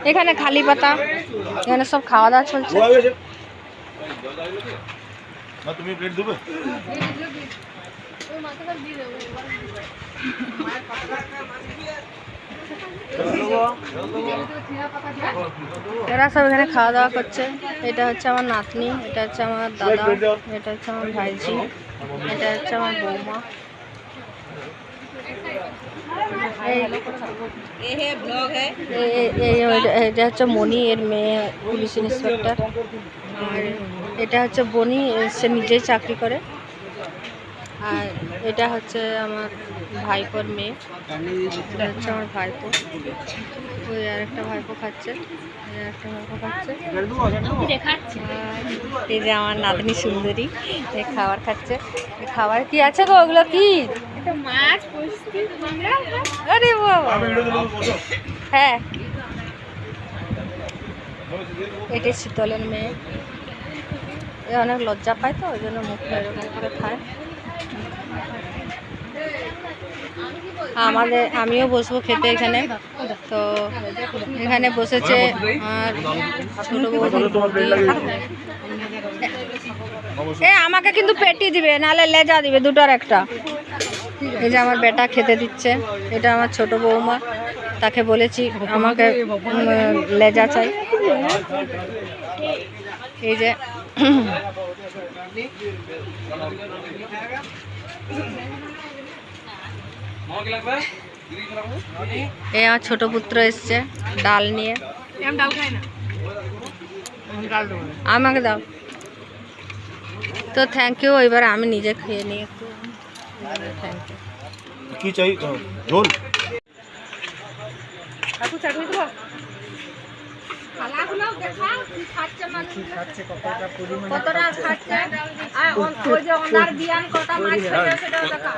এখানে খালি পাতা, এখানে সব খাওয়া দাওয়া চলছে। তুমি প্লেট দেবে? এরা সব এখানে খাওয়া দাওয়া করছে। এটা হচ্ছে আমার নাতনি, এটা হচ্ছে আমার দাদা, এটা হচ্ছে আমার ভাইজি, এটা হচ্ছে আমার বৌমা। এটা হচ্ছে মনি, এর মেয়ে পুলিশ ইন্সপেক্টর। আর এটা হচ্ছে বনি, সে নিজেই চাকরি করে। আর এটা হচ্ছে আমার ভাইপোর মেয়ে, এটা হচ্ছে আমার ভাইপো। ওই আর একটা ভাইপো খাচ্ছে, একটা ভাইপো খাচ্ছে। এই যে আমার নাতনি সুন্দরী, এই খাবার খাচ্ছে। খাবার কি আছে গো? ওগুলো কি? মাছ। আরে বাবা, হ্যাঁ। এটি শীতলের মেয়ে, এ অনেক লজ্জা পায় তো, ওই জন্য মুখে এরকম করে খায়। আমিও বসবো খেতে এখানে। তো এখানে বসেছে আর ছোট বৌদি। আমাকে কিন্তু পেটি দিবে, নাহলে লেজা দিবে, দুটোর একটা। এই যে আমার বেটা খেতে দিচ্ছে, এটা আমার ছোট বৌমা, তাকে বলেছি আমাকে লেজা চাই। এই যে এই আমার ছোট পুত্র এসছে ডাল নিয়ে। আমাকে দাও তো, থ্যাংক ইউ। এবার আমি নিজে খেয়ে নিই একটু। Thank you. কি চাই? ঝোল। চাটনি দেবো? কতটা খাচ্ছে? ওই যে ওনার বিয়ান কটা মাছ খাচ্ছে সেটা দেখা।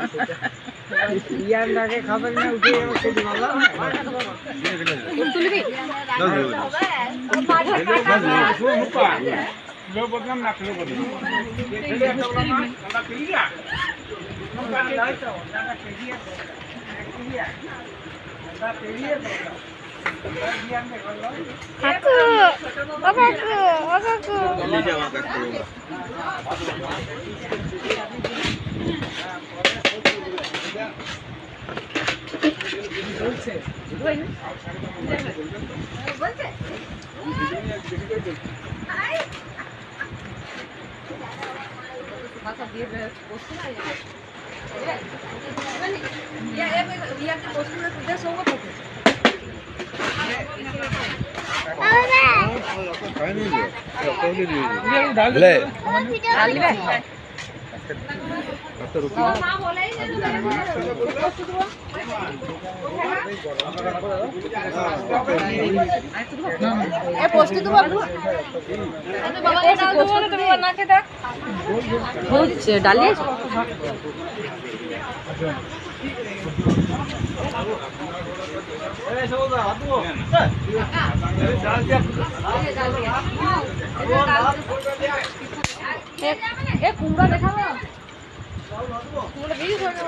বিয়ানটাকে খাবার না উঠে সেটি ভালো তুলবি লো বদনাম না খেলে বদনাম কাকু, ও কাকু, ও কাকু। বলছে ডালিয়ে কুমড়া দেখাবো, কুমড়া দিয়ে ধরে